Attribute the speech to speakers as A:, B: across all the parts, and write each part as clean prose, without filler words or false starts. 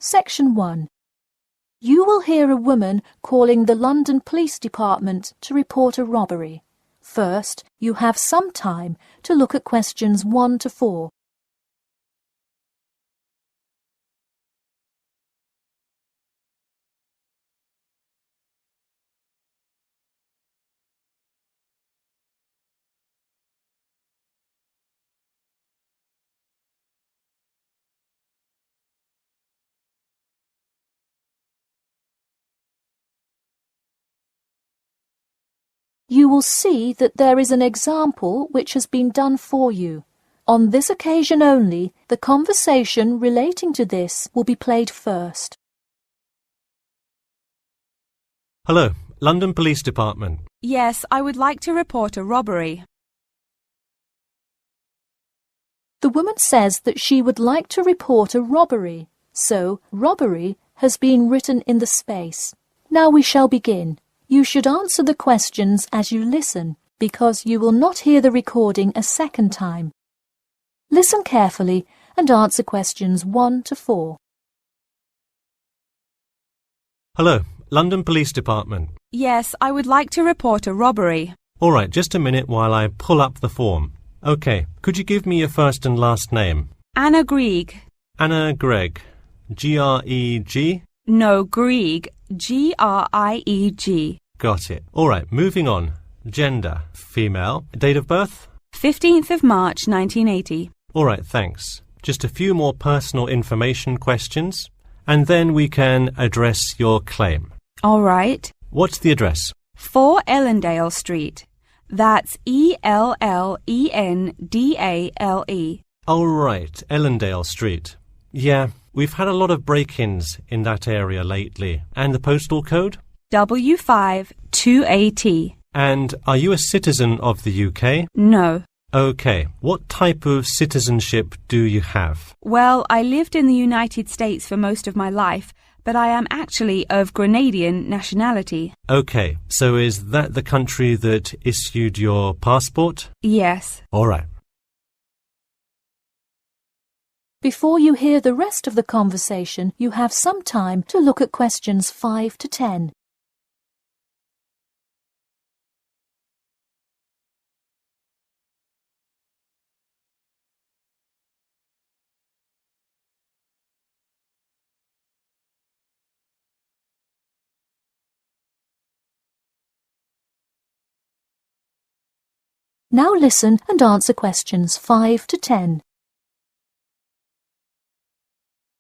A: Section 1. You will hear a woman calling the London Police Department to report a robbery. First, you have some time to look at questions 1 to 4. You will see that there is an example which has been done for you. On this occasion only, the conversation relating to this will be played first.
B: Hello, London Police Department.
C: Yes, I would like to report a robbery.
A: The woman says that she would like to report a robbery, so robbery has been written in the space. Now we shall begin. You should answer the questions as you listen, because you will not hear the recording a second time. Listen carefully and answer questions 1 to 4.
B: Hello, London Police Department.
C: Yes, I would like to report a robbery.
B: All right, just a minute while I pull up the form. OK, could you give me your first and last name?
C: Anna Grieg.
B: Anna Gregg. G-R-E-G?
C: No, Grieg. G-R-I-E-G.
B: Got it. All right, moving on. Gender, female. Date of birth?
C: 15th of March, 1980.
B: All right, thanks. Just a few more personal information questions, and then we can address your claim.
C: All right.
B: What's the address?
C: 4 Ellendale Street. That's E-L-L-E-N-D-A-L-E.
B: Oh, right, Ellendale Street. Yeah, we've had a lot of break-ins in that area lately. And the postal code?
C: W5 2AT.
B: And are you a citizen of the UK?
C: No.
B: OK. What type of citizenship do you have?
C: Well, I lived in the United States for most of my life, but I am actually of Grenadian nationality.
B: OK. So is that the country that issued your passport?
C: Yes.
B: All right.
A: Before you hear the rest of the conversation, you have some time to look at questions 5 to 10. Now listen and answer questions 5 to 10.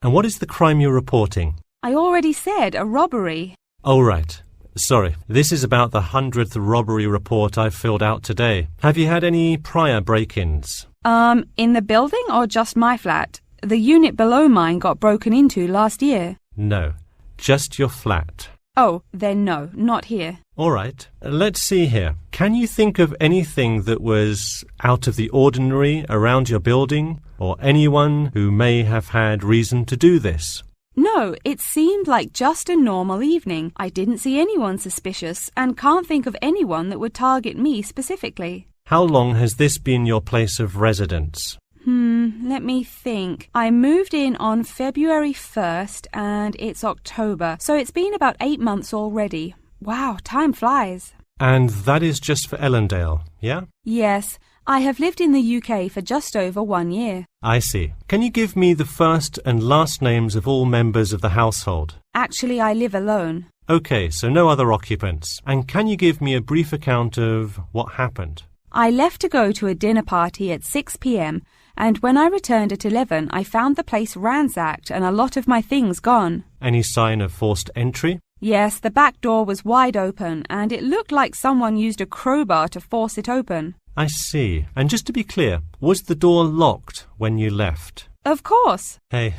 B: And what is the crime you're reporting?
C: I already said a robbery.
B: Oh, right. Sorry. This is about the 100th robbery report I've filled out today. Have you had any prior break-ins?
C: In the building or just my flat? The unit below mine got broken into last year.
B: No. Just your flat.
C: Oh, then no, not here.
B: All right. Let's see here. Can you think of anything that was out of the ordinary around your building, or anyone who may have had reason to do this?
C: No, it seemed like just a normal evening. I didn't see anyone suspicious and can't think of anyone that would target me specifically.
B: How long has this been your place of residence?
C: Let me think. I moved in on February 1st and it's October, so it's been about 8 months already. Wow, time flies.
B: And that is just for Ellendale, yeah?
C: Yes, I have lived in the UK for just over 1 year.
B: I see. Can you give me the first and last names of all members of the household?
C: Actually, I live alone.
B: OK, so no other occupants. And can you give me a brief account of what happened?
C: I left to go to a dinner party at 6 p.m. and when I returned at 11, I found the place ransacked and a lot of my things gone.
B: Any sign of forced entry?
C: Yes, the back door was wide open and it looked like someone used a crowbar to force it open.
B: I see. And just to be clear, was the door locked when you left?
C: Of course.
B: Hey,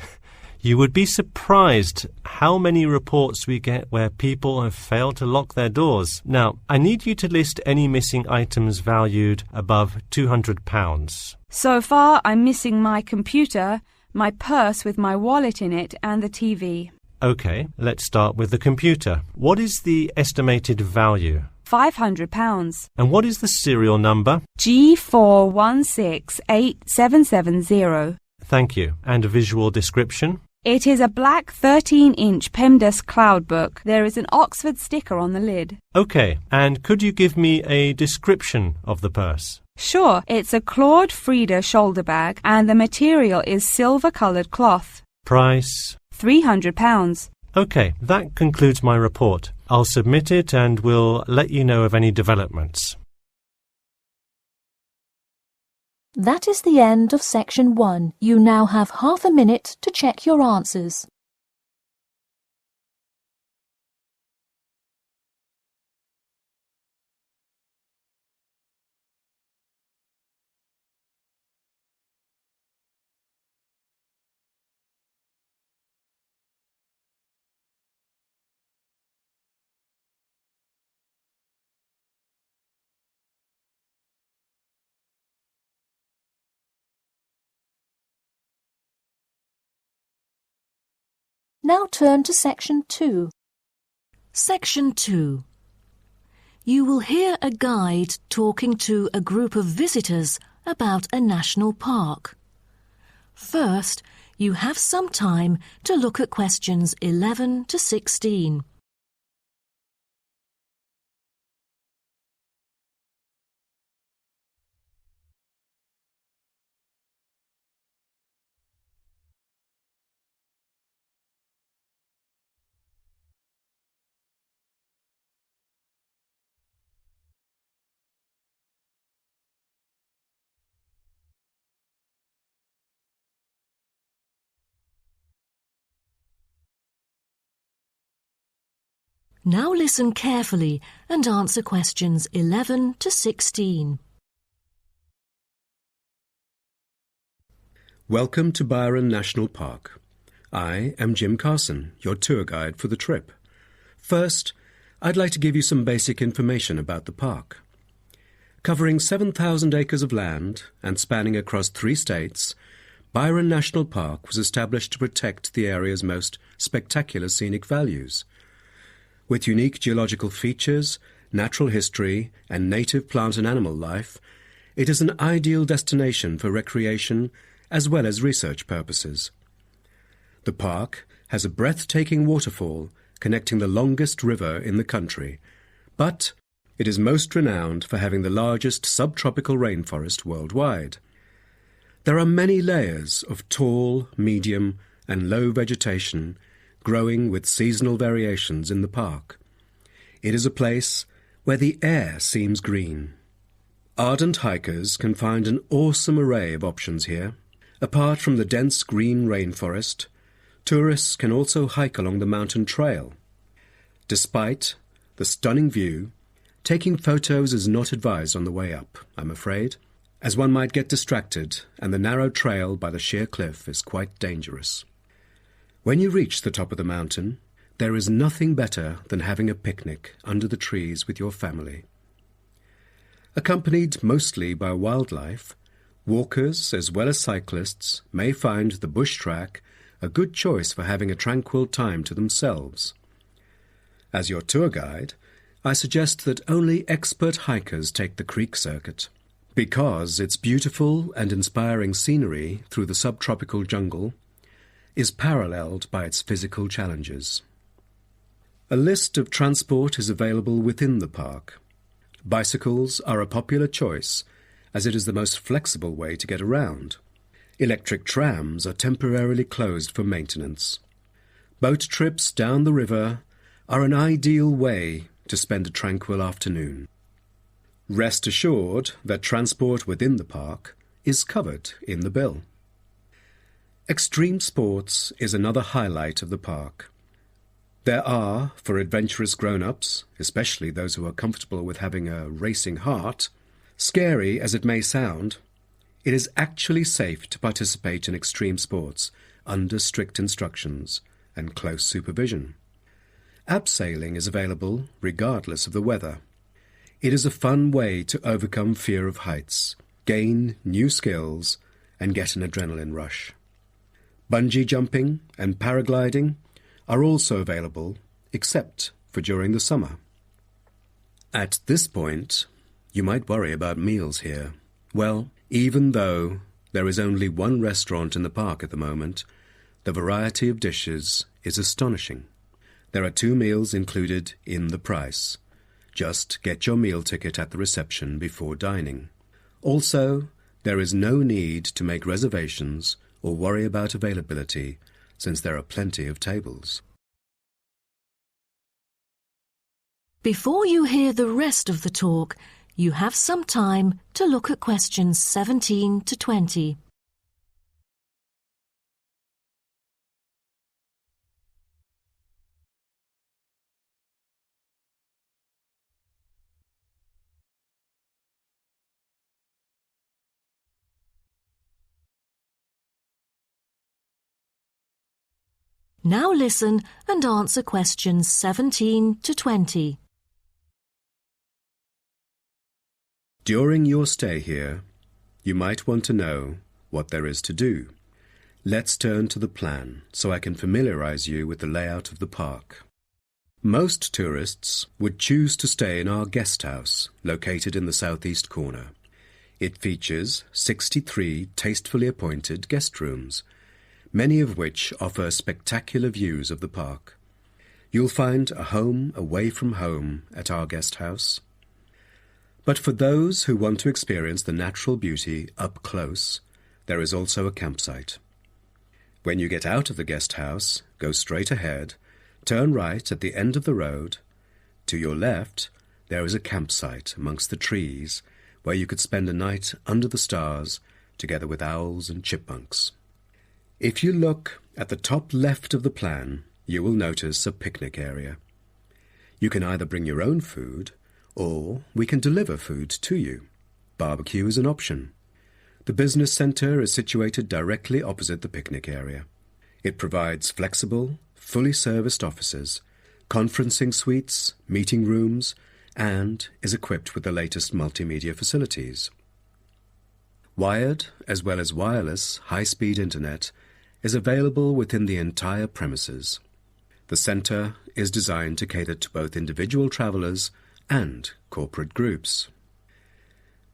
B: you would be surprised how many reports we get where people have failed to lock their doors. Now, I need you to list any missing items valued above £200.
C: So far, I'm missing my computer, my purse with my wallet in it, and the TV.
B: OK, let's start with the computer. What is the estimated value?
C: £500.
B: And what is the serial number?
C: G41687770.
B: Thank you. And a visual description?
C: It is a black 13-inch PEMDAS cloud book. There is an Oxford sticker on the lid.
B: OK, and could you give me a description of the purse?
C: Sure, it's a Claude Frieda shoulder bag and the material is silver-coloured cloth.
B: Price?
C: £300.
B: OK, that concludes my report. I'll submit it and we'll let you know of any developments.
A: That is the end of section 1. You now have half a minute to check your answers. Now turn to section 2.
D: Section 2. You will hear a guide talking to a group of visitors about a national park. First, you have some time to look at questions 11 to 16. Now listen carefully and answer questions 11 to 16.
E: Welcome to Byron National Park. I am Jim Carson, your tour guide for the trip. First, I'd like to give you some basic information about the park. Covering 7,000 acres of land and spanning across 3 states, Byron National Park was established to protect the area's most spectacular scenic values. With unique geological features, natural history, and native plant and animal life, it is an ideal destination for recreation as well as research purposes. The park has a breathtaking waterfall connecting the longest river in the country, but it is most renowned for having the largest subtropical rainforest worldwide. There are many layers of tall, medium, and low vegetation growing with seasonal variations in the park. It is a place where the air seems green. Ardent hikers can find an awesome array of options here. Apart from the dense green rainforest, tourists can also hike along the mountain trail. Despite the stunning view, taking photos is not advised on the way up, I'm afraid, as one might get distracted and the narrow trail by the sheer cliff is quite dangerous. When you reach the top of the mountain, there is nothing better than having a picnic under the trees with your family. Accompanied mostly by wildlife, walkers as well as cyclists may find the bush track a good choice for having a tranquil time to themselves. As your tour guide, I suggest that only expert hikers take the creek circuit, because its beautiful and inspiring scenery through the subtropical jungle is paralleled by its physical challenges. A list of transport is available within the park. Bicycles are a popular choice, as it is the most flexible way to get around. Electric trams are temporarily closed for maintenance. Boat trips down the river are an ideal way to spend a tranquil afternoon. Rest assured that transport within the park is covered in the bill. Extreme sports is another highlight of the park. There are, for adventurous grown-ups, especially those who are comfortable with having a racing heart, scary as it may sound, it is actually safe to participate in extreme sports under strict instructions and close supervision. Abseiling is available regardless of the weather. It is a fun way to overcome fear of heights, gain new skills, and get an adrenaline rush. Bungee jumping and paragliding are also available, except for during the summer. At this point, you might worry about meals here. Well, even though there is only one restaurant in the park at the moment, The variety of dishes is astonishing. There are 2 meals included in the price. Just get your meal ticket at the reception before dining. Also, there is no need to make reservations or worry about availability, since there are plenty of tables.
D: Before you hear the rest of the talk, you have some time to look at questions 17 to 20. Now listen and answer questions 17 to 20.
E: During your stay here, you might want to know what there is to do. Let's turn to the plan so I can familiarize you with the layout of the park. Most tourists would choose to stay in our guest house, located in the southeast corner. It features 63 tastefully appointed guest rooms, many of which offer spectacular views of the park. You'll find a home away from home at our guest house. But for those who want to experience the natural beauty up close, there is also a campsite. When you get out of the guest house, go straight ahead, turn right at the end of the road. To your left, there is a campsite amongst the trees where you could spend a night under the stars together with owls and chipmunks. If you look at the top left of the plan, you will notice a picnic area. You can either bring your own food, or we can deliver food to you. Barbecue is an option. The business centre is situated directly opposite the picnic area. It provides flexible, fully serviced offices, conferencing suites, meeting rooms, and is equipped with the latest multimedia facilities. Wired, as well as wireless, high-speed internet is available within the entire premises. The centre is designed to cater to both individual travellers and corporate groups.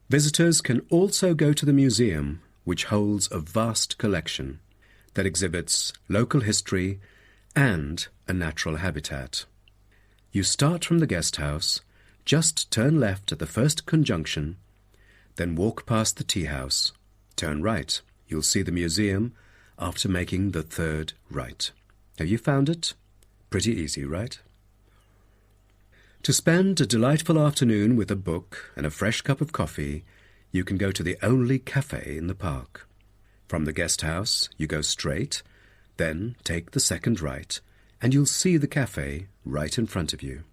E: Visitors can also go to the museum, which holds a vast collection that exhibits local history and a natural habitat. You start from the guest house, just turn left at the first conjunction, then walk past the tea house. Turn right. You'll see the museum after making the third right. Have you found it? Pretty easy, right? To spend a delightful afternoon with a book and a fresh cup of coffee, you can go to the only cafe in the park. From the guest house, you go straight, then take the second right, and you'll see the cafe right in front of you.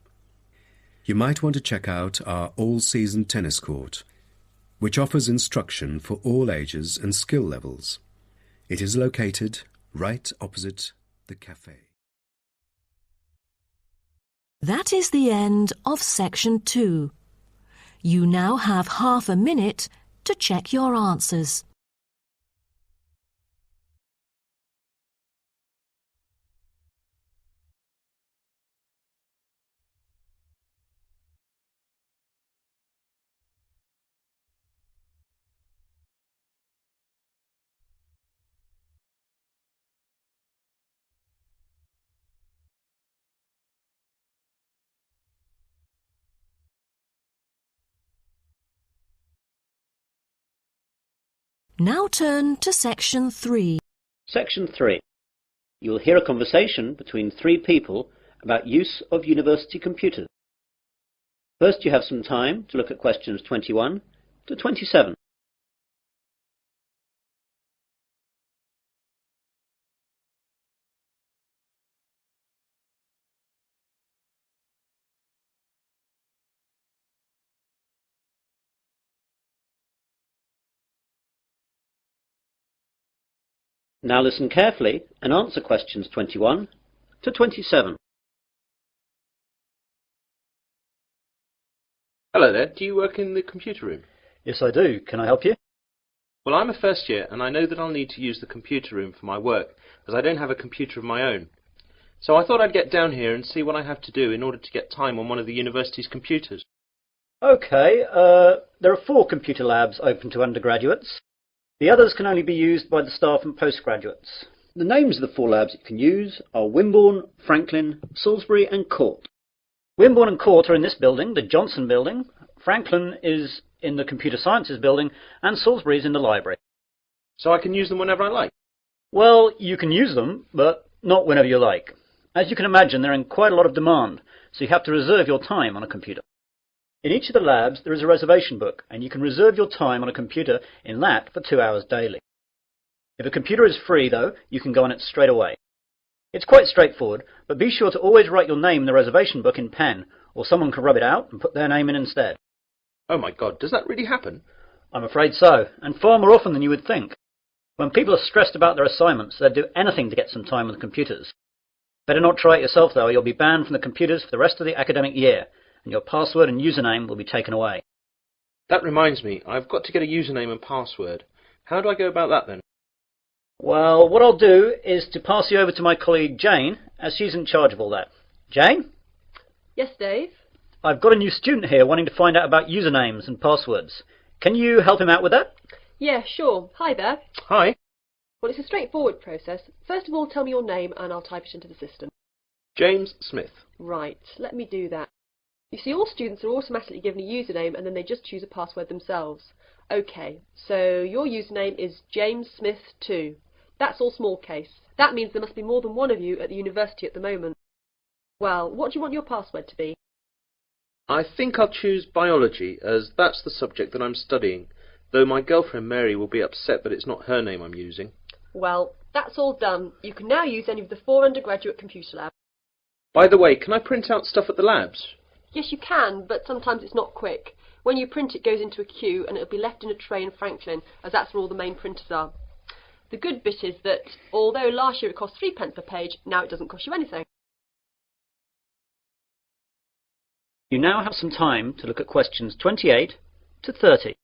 E: You might want to check out our all-season tennis court, which offers instruction for all ages and skill levels. It is located right opposite the cafe.
D: That is the end of section 2. You now have half a minute to check your answers. Now turn to section 3.
F: Section 3. You will hear a conversation between 3 people about use of university computers. First, you have some time to look at questions 21 to 27. Now listen carefully and answer questions 21 to 27.
G: Hello there, do you work in the computer room?
F: Yes, I do. Can I help you?
G: Well, I'm a first year and I know that I'll need to use the computer room for my work, as I don't have a computer of my own. So I thought I'd get down here and see what I have to do in order to get time on one of the university's computers.
F: Okay, there are 4 computer labs open to undergraduates. The others can only be used by the staff and postgraduates. The names of the 4 labs you can use are Wimborne, Franklin, Salisbury and Court. Wimborne and Court are in this building, the Johnson building. Franklin is in the Computer Sciences building and Salisbury is in the library.
G: So I can use them whenever I like?
F: Well, you can use them, but not whenever you like. As you can imagine, they're in quite a lot of demand, so you have to reserve your time on a computer. In each of the labs, there is a reservation book, and you can reserve your time on a computer in that for 2 hours daily. If a computer is free, though, you can go on it straight away. It's quite straightforward, but be sure to always write your name in the reservation book in pen, or someone can rub it out and put their name in instead.
G: Oh my God, does that really happen?
F: I'm afraid so, and far more often than you would think. When people are stressed about their assignments, they'd do anything to get some time on the computers. Better not try it yourself, though, or you'll be banned from the computers for the rest of the academic year, and your password and username will be taken away.
G: That reminds me, I've got to get a username and password. How do I go about that then?
F: Well, what I'll do is to pass you over to my colleague Jane, as she's in charge of all that. Jane?
H: Yes, Dave?
F: I've got a new student here wanting to find out about usernames and passwords. Can you help him out with that?
H: Yeah, sure. Hi there.
G: Hi.
H: Well, it's a straightforward process. First of all, tell me your name and I'll type it into the system.
G: James Smith.
H: Right, let me do that. You see, all students are automatically given a username and then they just choose a password themselves. OK, so your username is James Smith 2. That's all small case. That means there must be more than one of you at the university at the moment. Well, what do you want your password to be?
G: I think I'll choose biology, as that's the subject that I'm studying, though my girlfriend Mary will be upset that it's not her name I'm using.
H: Well, that's all done. You can now use any of the 4 undergraduate computer labs.
G: By the way, can I print out stuff at the labs?
H: Yes, you can, but sometimes it's not quick. When you print, it goes into a queue and it'll be left in a tray in Franklin, as that's where all the main printers are. The good bit is that, although last year it cost 3p per page, now it doesn't cost you anything.
F: You now have some time to look at questions 28 to 30.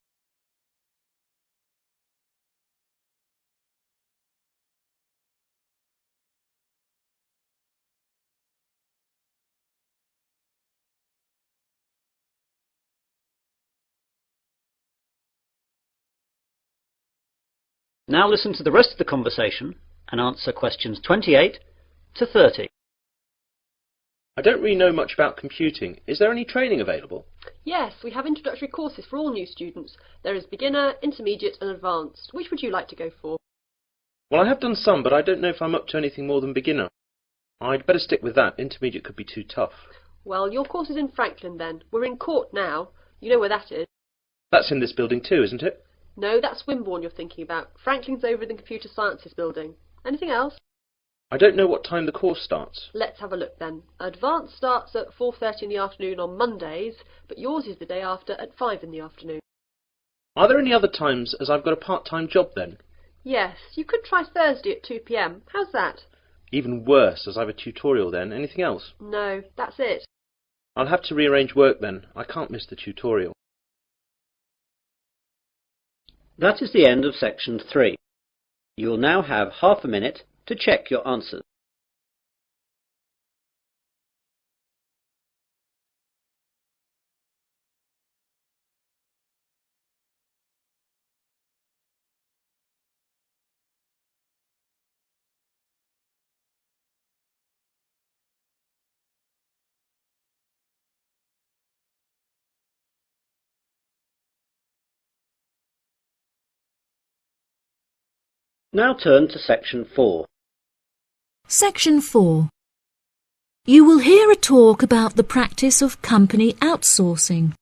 F: Now listen to the rest of the conversation and answer questions 28 to 30.
G: I don't really know much about computing. Is there any training available?
H: Yes, we have introductory courses for all new students. There is beginner, intermediate and advanced. Which would you like to go for?
G: Well, I have done some, but I don't know if I'm up to anything more than beginner. I'd better stick with that. Intermediate could be too tough.
H: Well, your course is in Franklin then. We're in Court now. You know where that is.
G: That's in this building too, isn't it?
H: No, that's Wimborne you're thinking about. Franklin's over in the Computer Sciences building. Anything else?
G: I don't know what time the course starts.
H: Let's have a look then. Advanced starts at 4:30 in the afternoon on Mondays, but yours is the day after at 5 in the afternoon.
G: Are there any other times, as I've got a part-time job then?
H: Yes, you could try Thursday at 2 p.m. How's that?
G: Even worse, as I've a tutorial then. Anything else?
H: No, that's it.
G: I'll have to rearrange work then. I can't miss the tutorial.
F: That is the end of section 3. You will now have half a minute to check your answers. Now turn to section 4.
D: Section 4. You will hear a talk about the practice of company outsourcing.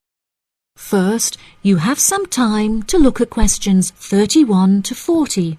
D: First, you have some time to look at questions 31 to 40.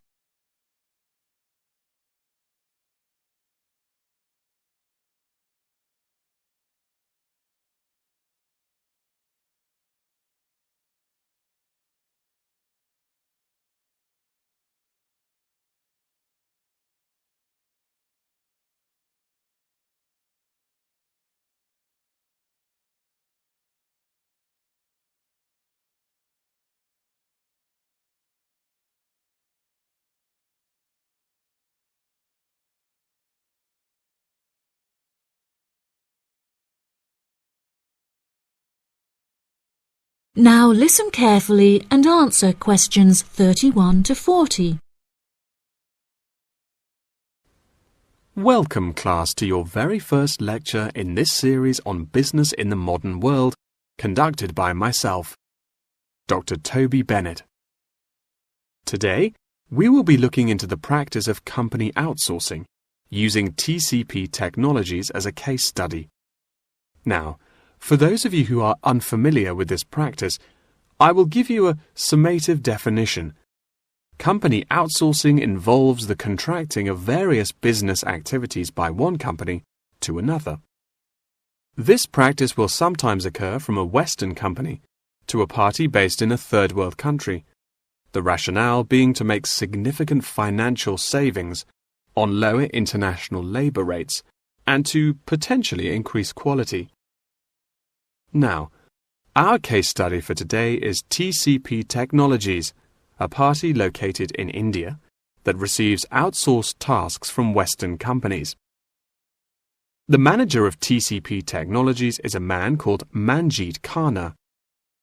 D: Now listen carefully and answer questions 31 to 40.
I: Welcome, class, to your very first lecture in this series on business in the modern world, conducted by myself, Dr. Toby Bennett. Today, we will be looking into the practice of company outsourcing, using TCP technologies as a case study. Now, for those of you who are unfamiliar with this practice, I will give you a summative definition. Company outsourcing involves the contracting of various business activities by one company to another. This practice will sometimes occur from a Western company to a party based in a third world country, the rationale being to make significant financial savings on lower international labour rates and to potentially increase quality. Now, our case study for today is TCP Technologies, a party located in India that receives outsourced tasks from Western companies. The manager of TCP Technologies is a man called Manjeet Khanna,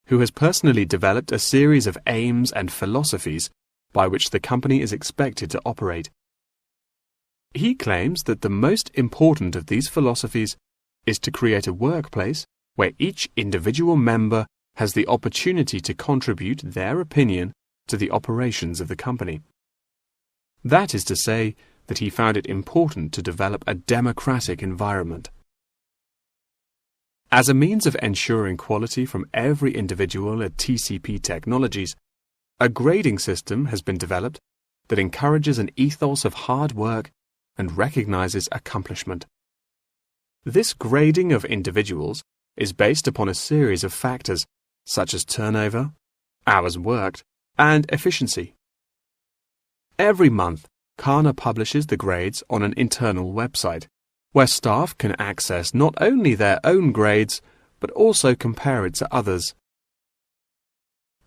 I: who has personally developed a series of aims and philosophies by which the company is expected to operate. He claims that the most important of these philosophies is to create a workplace where each individual member has the opportunity to contribute their opinion to the operations of the company. That is to say that he found it important to develop a democratic environment. As a means of ensuring quality from every individual at TCP Technologies, a grading system has been developed that encourages an ethos of hard work and recognizes accomplishment. This grading of individuals is based upon a series of factors such as turnover, hours worked, and efficiency. Every month, Khanna publishes the grades on an internal website, where staff can access not only their own grades, but also compare it to others.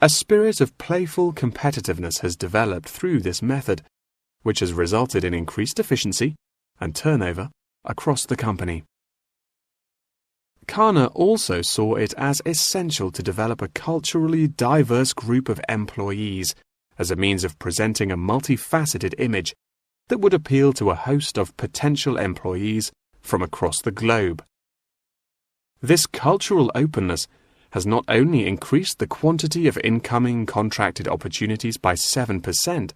I: A spirit of playful competitiveness has developed through this method, which has resulted in increased efficiency and turnover across the company. Khanna also saw it as essential to develop a culturally diverse group of employees as a means of presenting a multifaceted image that would appeal to a host of potential employees from across the globe. This cultural openness has not only increased the quantity of incoming contracted opportunities by 7%,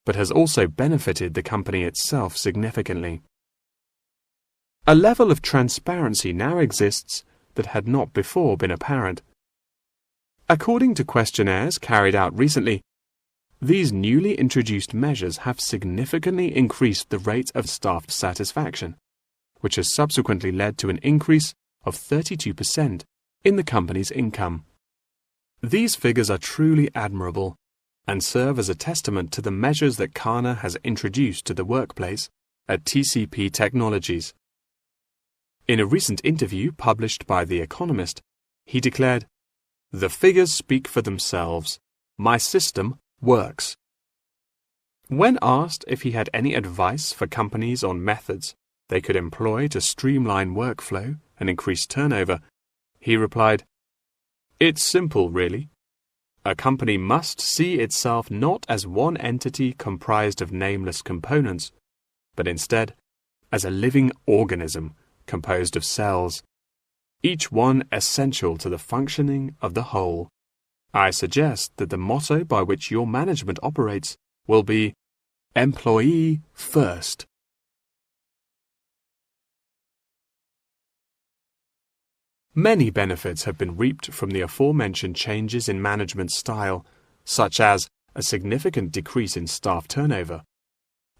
I: but has also benefited the company itself significantly. A level of transparency now exists that had not before been apparent. According to questionnaires carried out recently, these newly introduced measures have significantly increased the rate of staff satisfaction, which has subsequently led to an increase of 32% in the company's income. These figures are truly admirable and serve as a testament to the measures that Khanna has introduced to the workplace at TCP Technologies. In a recent interview published by The Economist, he declared, "The figures speak for themselves. My system works." When asked if he had any advice for companies on methods they could employ to streamline workflow and increase turnover, he replied, "It's simple, really. A company must see itself not as one entity comprised of nameless components, but instead as a living organism composed of cells, each one essential to the functioning of the whole. I suggest that the motto by which your management operates will be Employee First." Many benefits have been reaped from the aforementioned changes in management style, such as a significant decrease in staff turnover.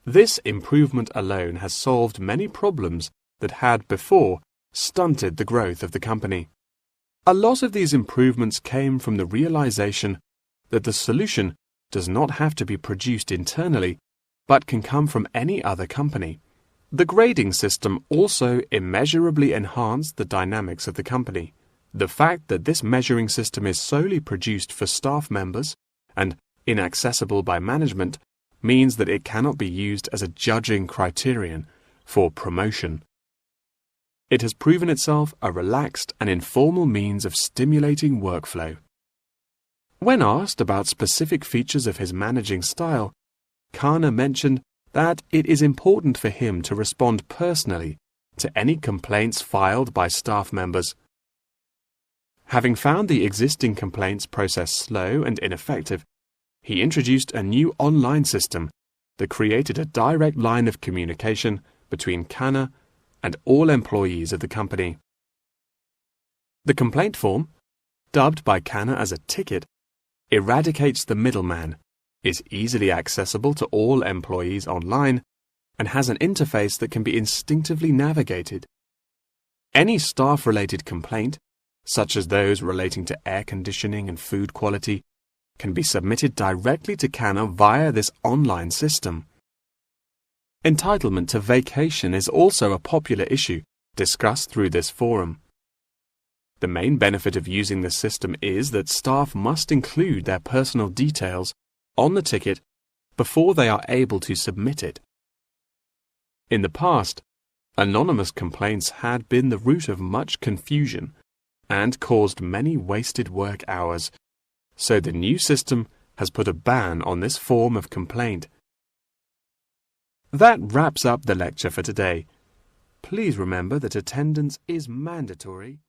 I: This improvement alone has solved many problems that had before stunted the growth of the company. A lot of these improvements came from the realization that the solution does not have to be produced internally, but can come from any other company. The grading system also immeasurably enhanced the dynamics of the company. The fact that this measuring system is solely produced for staff members and inaccessible by management means that it cannot be used as a judging criterion for promotion. It has proven itself a relaxed and informal means of stimulating workflow. When asked about specific features of his managing style, Khanna mentioned that it is important for him to respond personally to any complaints filed by staff members. Having found the existing complaints process slow and ineffective, he introduced a new online system that created a direct line of communication between Canna and all employees of the company. The complaint form, dubbed by Canna as a ticket, eradicates the middleman, is easily accessible to all employees online, and has an interface that can be instinctively navigated. Any staff-related complaint, such as those relating to air conditioning and food quality, can be submitted directly to Canna via this online system. Entitlement to vacation is also a popular issue discussed through this forum. The main benefit of using this system is that staff must include their personal details on the ticket before they are able to submit it. In the past, anonymous complaints had been the root of much confusion and caused many wasted work hours, so the new system has put a ban on this form of complaint. That wraps up the lecture for today. Please remember that attendance is mandatory.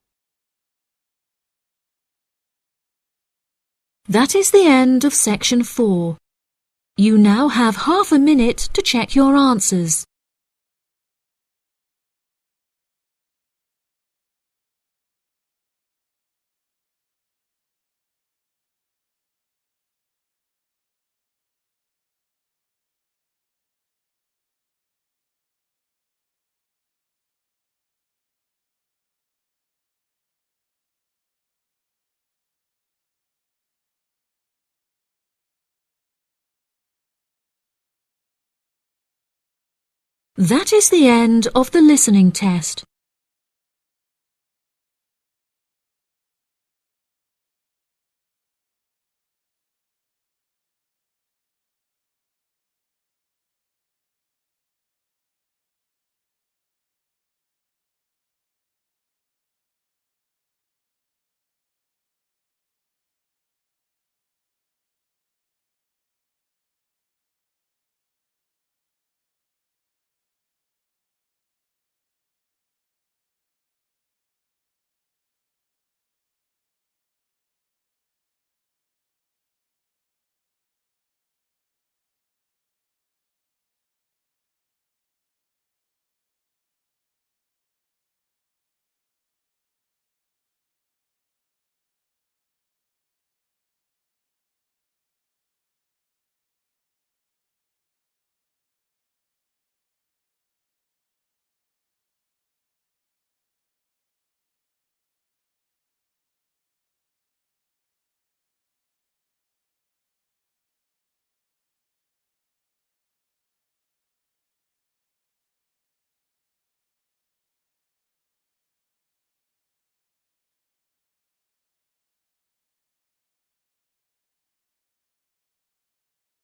A: That is the end of section 4. You now have half a minute to check your answers. That is the end of the listening test.